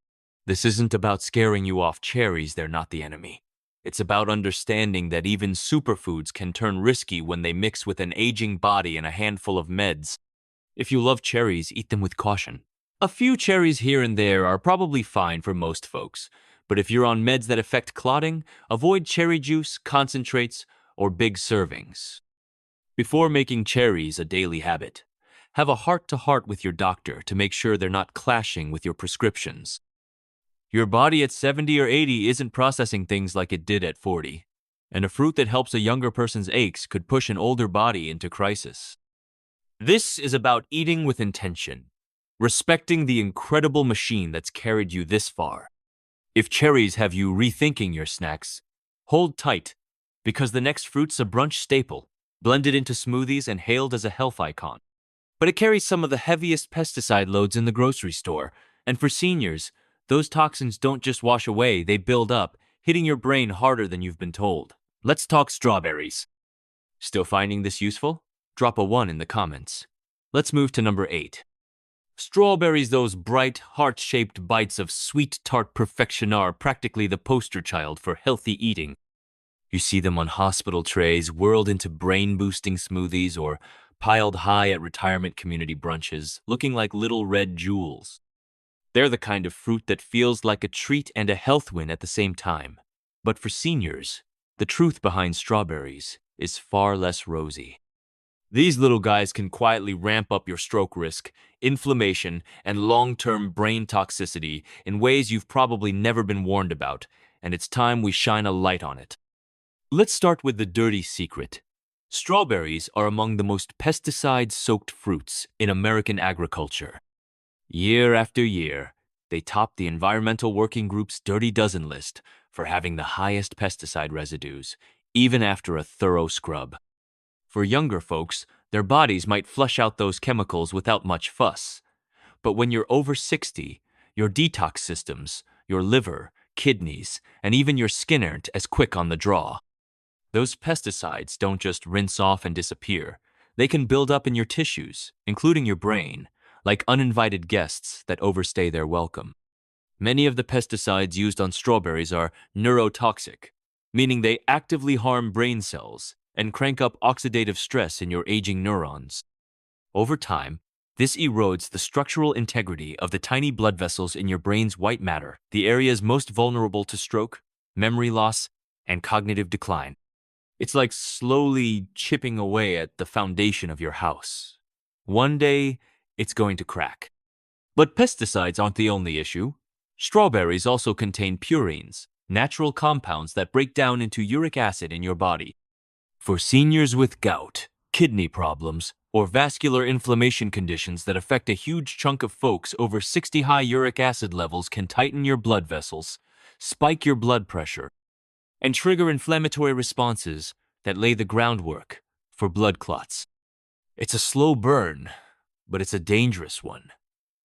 This isn't about scaring you off cherries, they're not the enemy. It's about understanding that even superfoods can turn risky when they mix with an aging body and a handful of meds. If you love cherries, eat them with caution. A few cherries here and there are probably fine for most folks, but if you're on meds that affect clotting, avoid cherry juice, concentrates, or big servings. Before making cherries a daily habit, have a heart-to-heart with your doctor to make sure they're not clashing with your prescriptions. Your body at 70 or 80 isn't processing things like it did at 40, and a fruit that helps a younger person's aches could push an older body into crisis. This is about eating with intention, respecting the incredible machine that's carried you this far. If cherries have you rethinking your snacks, hold tight, because the next fruit's a brunch staple, blended into smoothies and hailed as a health icon. But it carries some of the heaviest pesticide loads in the grocery store, and for seniors, those toxins don't just wash away, they build up, hitting your brain harder than you've been told. Let's talk strawberries. Still finding this useful? Drop a 1 in the comments. Let's move to number 8. Strawberries, those bright, heart-shaped bites of sweet tart perfection, are practically the poster child for healthy eating. You see them on hospital trays, whirled into brain-boosting smoothies, or piled high at retirement community brunches, looking like little red jewels. They're the kind of fruit that feels like a treat and a health win at the same time. But for seniors, the truth behind strawberries is far less rosy. These little guys can quietly ramp up your stroke risk, inflammation, and long-term brain toxicity in ways you've probably never been warned about, and it's time we shine a light on it. Let's start with the dirty secret. Strawberries are among the most pesticide-soaked fruits in American agriculture. Year after year, they top the Environmental Working Group's Dirty Dozen list for having the highest pesticide residues, even after a thorough scrub. For younger folks, their bodies might flush out those chemicals without much fuss. But when you're over 60, your detox systems, your liver, kidneys, and even your skin aren't as quick on the draw. Those pesticides don't just rinse off and disappear. They can build up in your tissues, including your brain, like uninvited guests that overstay their welcome. Many of the pesticides used on strawberries are neurotoxic, meaning they actively harm brain cells and crank up oxidative stress in your aging neurons. Over time, this erodes the structural integrity of the tiny blood vessels in your brain's white matter, the areas most vulnerable to stroke, memory loss, and cognitive decline. It's like slowly chipping away at the foundation of your house. One day, it's going to crack. But pesticides aren't the only issue. Strawberries also contain purines, natural compounds that break down into uric acid in your body. For seniors with gout, kidney problems, or vascular inflammation conditions that affect a huge chunk of folks, over 60 high uric acid levels can tighten your blood vessels, spike your blood pressure, and trigger inflammatory responses that lay the groundwork for blood clots. It's a slow burn, but it's a dangerous one,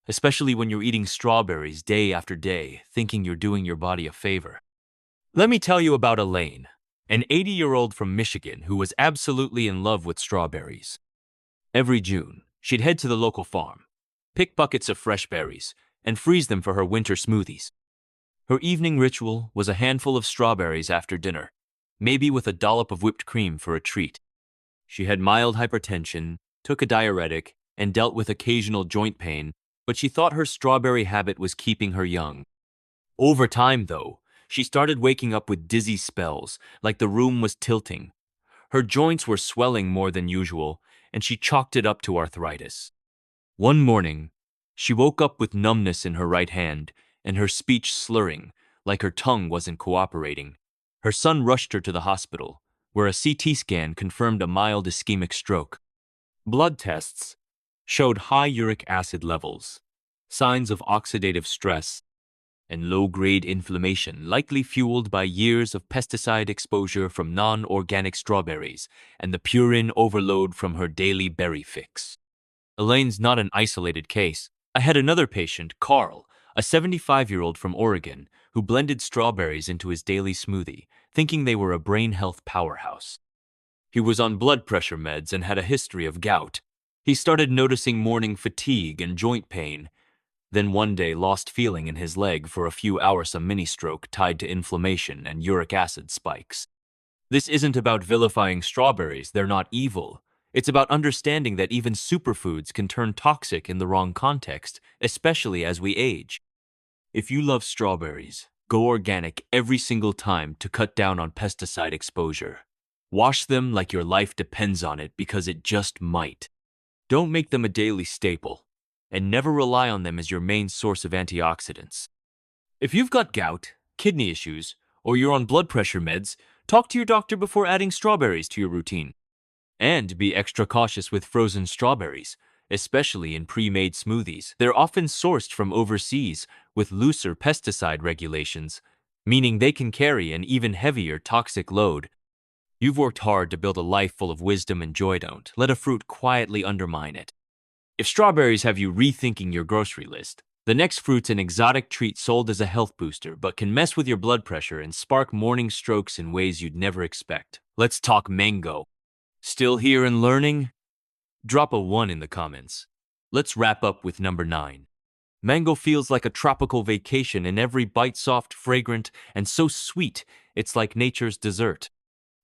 especially when you're eating strawberries day after day, thinking you're doing your body a favor. Let me tell you about Elaine, an 80-year-old from Michigan who was absolutely in love with strawberries. Every June, she'd head to the local farm, pick buckets of fresh berries, and freeze them for her winter smoothies. Her evening ritual was a handful of strawberries after dinner, maybe with a dollop of whipped cream for a treat. She had mild hypertension, took a diuretic, and dealt with occasional joint pain, but she thought her strawberry habit was keeping her young. Over time, though, she started waking up with dizzy spells, like the room was tilting. Her joints were swelling more than usual, and she chalked it up to arthritis. One morning, she woke up with numbness in her right hand and her speech slurring, like her tongue wasn't cooperating. Her son rushed her to the hospital, where a CT scan confirmed a mild ischemic stroke. Blood tests showed high uric acid levels, signs of oxidative stress, and low-grade inflammation likely fueled by years of pesticide exposure from non-organic strawberries and the purine overload from her daily berry fix. Elaine's not an isolated case. I had another patient, Carl, a 75-year-old from Oregon, who blended strawberries into his daily smoothie, thinking they were a brain health powerhouse. He was on blood pressure meds and had a history of gout. He started noticing morning fatigue and joint pain, then one day lost feeling in his leg for a few hours, a mini-stroke tied to inflammation and uric acid spikes. This isn't about vilifying strawberries, they're not evil. It's about understanding that even superfoods can turn toxic in the wrong context, especially as we age. If you love strawberries, go organic every single time to cut down on pesticide exposure. Wash them like your life depends on it, because it just might. Don't make them a daily staple, and never rely on them as your main source of antioxidants. If you've got gout, kidney issues, or you're on blood pressure meds, talk to your doctor before adding strawberries to your routine. And be extra cautious with frozen strawberries, especially in pre-made smoothies. They're often sourced from overseas with looser pesticide regulations, meaning they can carry an even heavier toxic load. You've worked hard to build a life full of wisdom and joy. Don't let a fruit quietly undermine it. If strawberries have you rethinking your grocery list, the next fruit's an exotic treat sold as a health booster but can mess with your blood pressure and spark morning strokes in ways you'd never expect. Let's talk mango. Still here and learning? Drop a 1 in the comments. Let's wrap up with number 9. Mango feels like a tropical vacation, in every bite soft, fragrant, and so sweet it's like nature's dessert.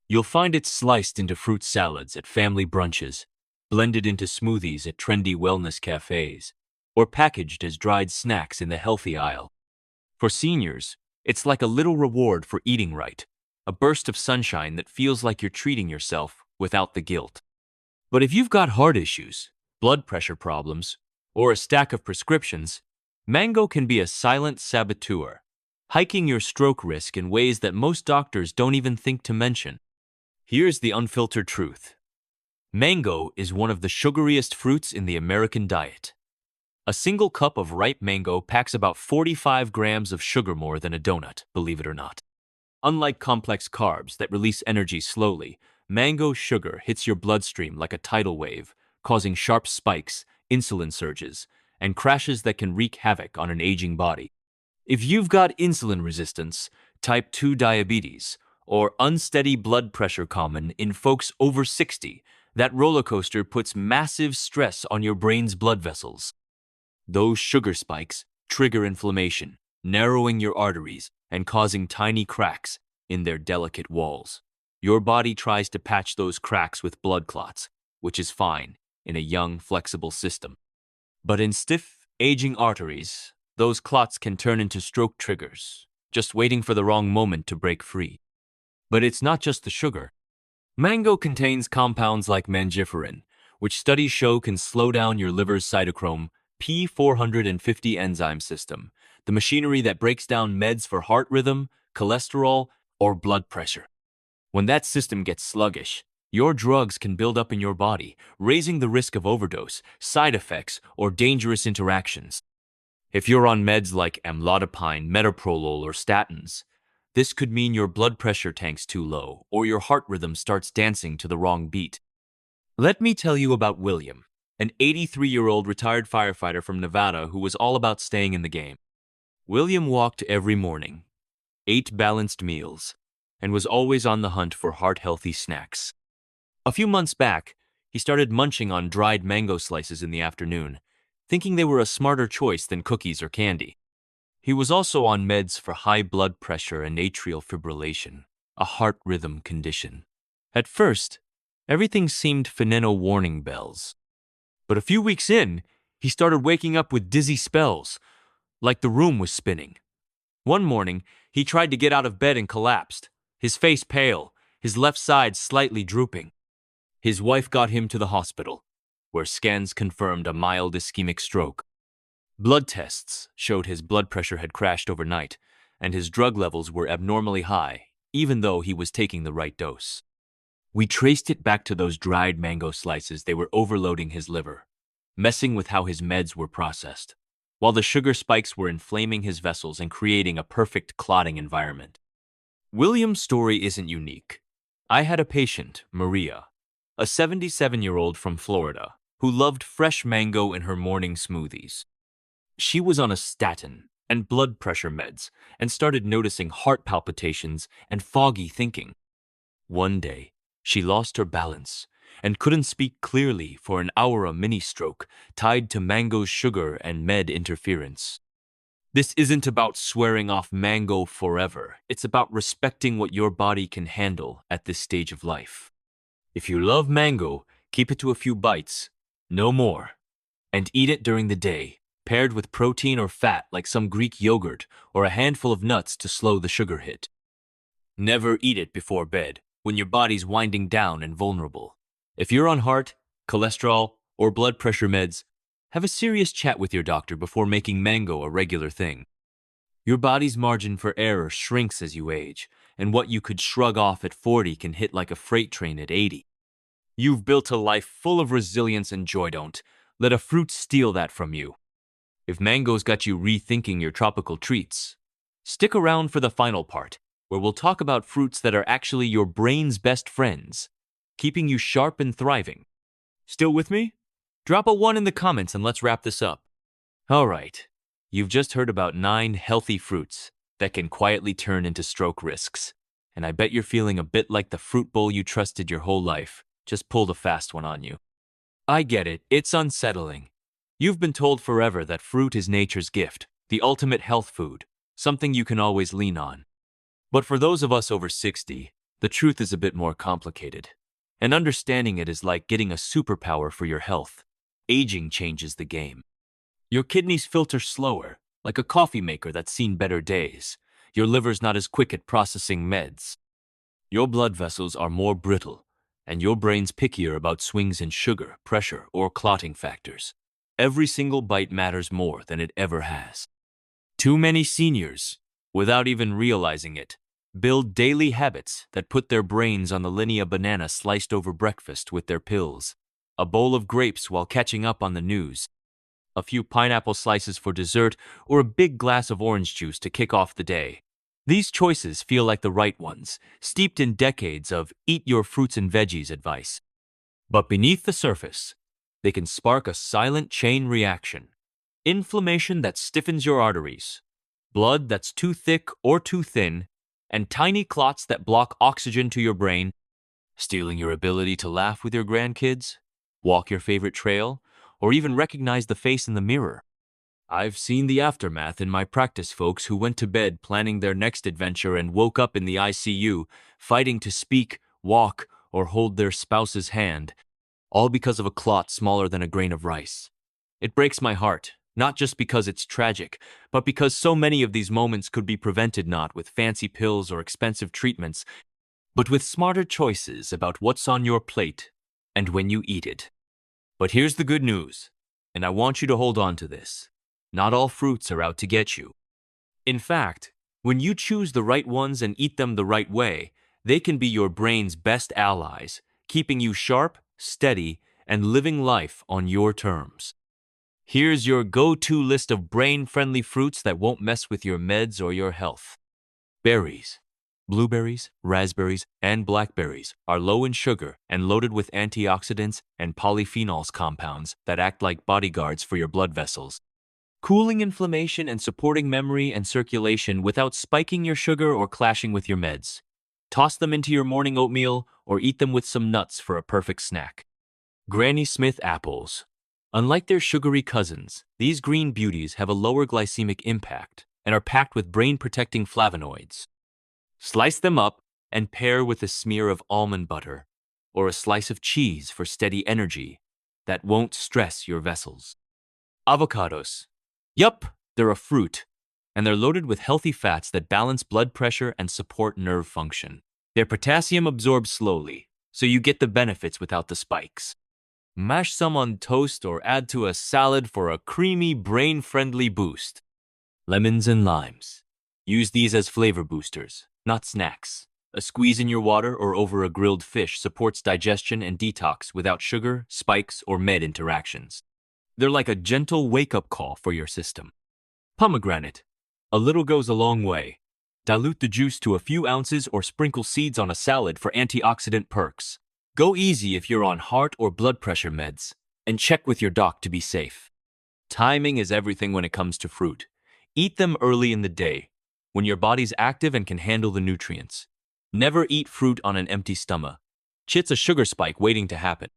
You'll find it sliced into fruit salads at family brunches, blended into smoothies at trendy wellness cafes, or packaged as dried snacks in the healthy aisle. For seniors, it's like a little reward for eating right, a burst of sunshine that feels like you're treating yourself without the guilt. But if you've got heart issues, blood pressure problems, or a stack of prescriptions, mango can be a silent saboteur, hiking your stroke risk in ways that most doctors don't even think to mention. Here's the unfiltered truth. Mango is one of the sugariest fruits in the American diet. A single cup of ripe mango packs about 45 grams of sugar, more than a donut, believe it or not. Unlike complex carbs that release energy slowly, mango sugar hits your bloodstream like a tidal wave, causing sharp spikes, insulin surges, and crashes that can wreak havoc on an aging body. If you've got insulin resistance, type 2 diabetes, or unsteady blood pressure common in folks over 60, that roller coaster puts massive stress on your brain's blood vessels. Those sugar spikes trigger inflammation, narrowing your arteries and causing tiny cracks in their delicate walls. Your body tries to patch those cracks with blood clots, which is fine in a young, flexible system. But in stiff, aging arteries, those clots can turn into stroke triggers, just waiting for the wrong moment to break free. But it's not just the sugar. Mango contains compounds like mangiferin, which studies show can slow down your liver's cytochrome P450 enzyme system, the machinery that breaks down meds for heart rhythm, cholesterol, or blood pressure. When that system gets sluggish, your drugs can build up in your body, raising the risk of overdose, side effects, or dangerous interactions. If you're on meds like amlodipine, metoprolol, or statins, this could mean your blood pressure tank's too low or your heart rhythm starts dancing to the wrong beat. Let me tell you about William, an 83-year-old retired firefighter from Nevada who was all about staying in the game. William walked every morning, ate balanced meals, and was always on the hunt for heart-healthy snacks. A few months back, he started munching on dried mango slices in the afternoon, thinking they were a smarter choice than cookies or candy. He was also on meds for high blood pressure and atrial fibrillation, a heart rhythm condition. At first, everything seemed fineno warning bells. But a few weeks in, he started waking up with dizzy spells, like the room was spinning. One morning, he tried to get out of bed and collapsed, his face pale, his left side slightly drooping. His wife got him to the hospital, where scans confirmed a mild ischemic stroke. Blood tests showed his blood pressure had crashed overnight, and his drug levels were abnormally high, even though he was taking the right dose. We traced it back to those dried mango slices. They were overloading his liver, messing with how his meds were processed, while the sugar spikes were inflaming his vessels and creating a perfect clotting environment. William's story isn't unique. I had a patient, Maria, a 77-year-old from Florida, who loved fresh mango in her morning smoothies. She was on a statin and blood pressure meds and started noticing heart palpitations and foggy thinking. One day, she lost her balance and couldn't speak clearly for an hour, a mini-stroke tied to mango's sugar and med interference. This isn't about swearing off mango forever. It's about respecting what your body can handle at this stage of life. If you love mango, keep it to a few bites, no more, and eat it during the day, paired with protein or fat like some Greek yogurt or a handful of nuts to slow the sugar hit. Never eat it before bed, when your body's winding down and vulnerable. If you're on heart, cholesterol, or blood pressure meds, have a serious chat with your doctor before making mango a regular thing. Your body's margin for error shrinks as you age, and what you could shrug off at 40 can hit like a freight train at 80. You've built a life full of resilience and joy. Don't let a fruit steal that from you. If mango's got you rethinking your tropical treats, stick around for the final part, where we'll talk about fruits that are actually your brain's best friends, keeping you sharp and thriving. Still with me? Drop a 1 in the comments and let's wrap this up. All right, you've just heard about 9 healthy fruits that can quietly turn into stroke risks. And I bet you're feeling a bit like the fruit bowl you trusted your whole life just pulled a fast one on you. I get it, it's unsettling. You've been told forever that fruit is nature's gift, the ultimate health food, something you can always lean on. But for those of us over 60, the truth is a bit more complicated. And understanding it is like getting a superpower for your health. Aging changes the game. Your kidneys filter slower, like a coffee maker that's seen better days. Your liver's not as quick at processing meds. Your blood vessels are more brittle, and your brain's pickier about swings in sugar, pressure, or clotting factors. Every single bite matters more than it ever has. Too many seniors, without even realizing it, build daily habits that put their brains on the linea banana sliced over breakfast with their pills, a bowl of grapes while catching up on the news, a few pineapple slices for dessert, or a big glass of orange juice to kick off the day. These choices feel like the right ones, steeped in decades of eat your fruits and veggies advice. But beneath the surface, they can spark a silent chain reaction. Inflammation that stiffens your arteries, blood that's too thick or too thin, and tiny clots that block oxygen to your brain, stealing your ability to laugh with your grandkids, walk your favorite trail, or even recognize the face in the mirror. I've seen the aftermath in my practice, folks who went to bed planning their next adventure and woke up in the ICU, fighting to speak, walk, or hold their spouse's hand, all because of a clot smaller than a grain of rice. It breaks my heart, not just because it's tragic, but because so many of these moments could be prevented not with fancy pills or expensive treatments, but with smarter choices about what's on your plate and when you eat it. But here's the good news, and I want you to hold on to this. Not all fruits are out to get you. In fact, when you choose the right ones and eat them the right way, they can be your brain's best allies, keeping you sharp, steady, and living life on your terms. Here's your go-to list of brain-friendly fruits that won't mess with your meds or your health. Berries. Blueberries, raspberries, and blackberries are low in sugar and loaded with antioxidants and polyphenols compounds that act like bodyguards for your blood vessels, cooling inflammation and supporting memory and circulation without spiking your sugar or clashing with your meds. Toss them into your morning oatmeal or eat them with some nuts for a perfect snack. Granny Smith apples. Unlike their sugary cousins, these green beauties have a lower glycemic impact and are packed with brain-protecting flavonoids. Slice them up and pair with a smear of almond butter or a slice of cheese for steady energy that won't stress your vessels. Avocados. Yup, they're a fruit, and they're loaded with healthy fats that balance blood pressure and support nerve function. Their potassium absorbs slowly, so you get the benefits without the spikes. Mash some on toast or add to a salad for a creamy, brain-friendly boost. Lemons and limes. Use these as flavor boosters, not snacks. A squeeze in your water or over a grilled fish supports digestion and detox without sugar, spikes, or med interactions. They're like a gentle wake-up call for your system. Pomegranate. A little goes a long way. Dilute the juice to a few ounces or sprinkle seeds on a salad for antioxidant perks. Go easy if you're on heart or blood pressure meds, and check with your doc to be safe. Timing is everything when it comes to fruit. Eat them early in the day, when your body's active and can handle the nutrients. Never eat fruit on an empty stomach. It's a sugar spike waiting to happen.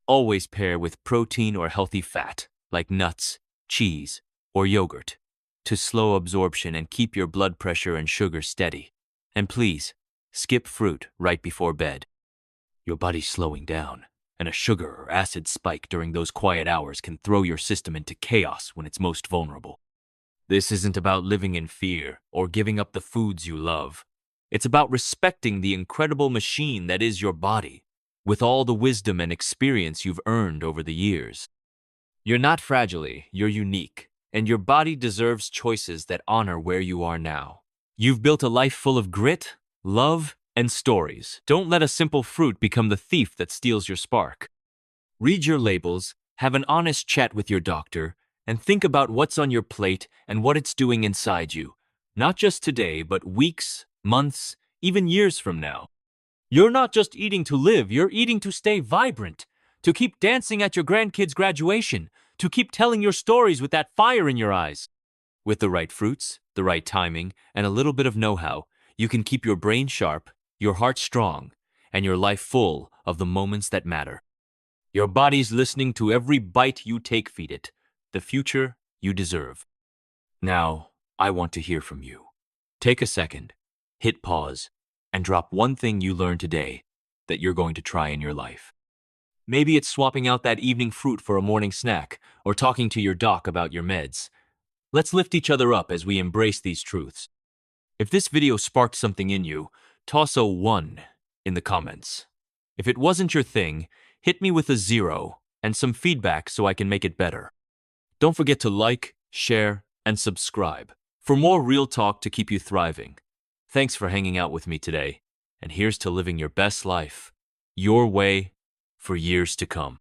Always pair with protein or healthy fat, like nuts, cheese, or yogurt, to slow absorption and keep your blood pressure and sugar steady. And please, skip fruit right before bed. Your body's slowing down, and a sugar or acid spike during those quiet hours can throw your system into chaos when it's most vulnerable. This isn't about living in fear or giving up the foods you love. It's about respecting the incredible machine that is your body, with all the wisdom and experience you've earned over the years. You're not fragile, you're unique, and your body deserves choices that honor where you are now. You've built a life full of grit, love, and stories. Don't let a simple fruit become the thief that steals your spark. Read your labels, have an honest chat with your doctor, and think about what's on your plate and what it's doing inside you. Not just today, but weeks, months, even years from now. You're not just eating to live, you're eating to stay vibrant, to keep dancing at your grandkids' graduation, to keep telling your stories with that fire in your eyes. With the right fruits, the right timing, and a little bit of know-how, you can keep your brain sharp, your heart strong, and your life full of the moments that matter. Your body's listening to every bite you take. Feed it the future you deserve. Now, I want to hear from you. Take a second, hit pause, and drop one thing you learned today that you're going to try in your life. Maybe it's swapping out that evening fruit for a morning snack, or talking to your doc about your meds. Let's lift each other up as we embrace these truths. If this video sparked something in you, toss a 1 in the comments. If it wasn't your thing, hit me with a 0 and some feedback so I can make it better. Don't forget to like, share, and subscribe for more real talk to keep you thriving. Thanks for hanging out with me today, and here's to living your best life, your way, for years to come.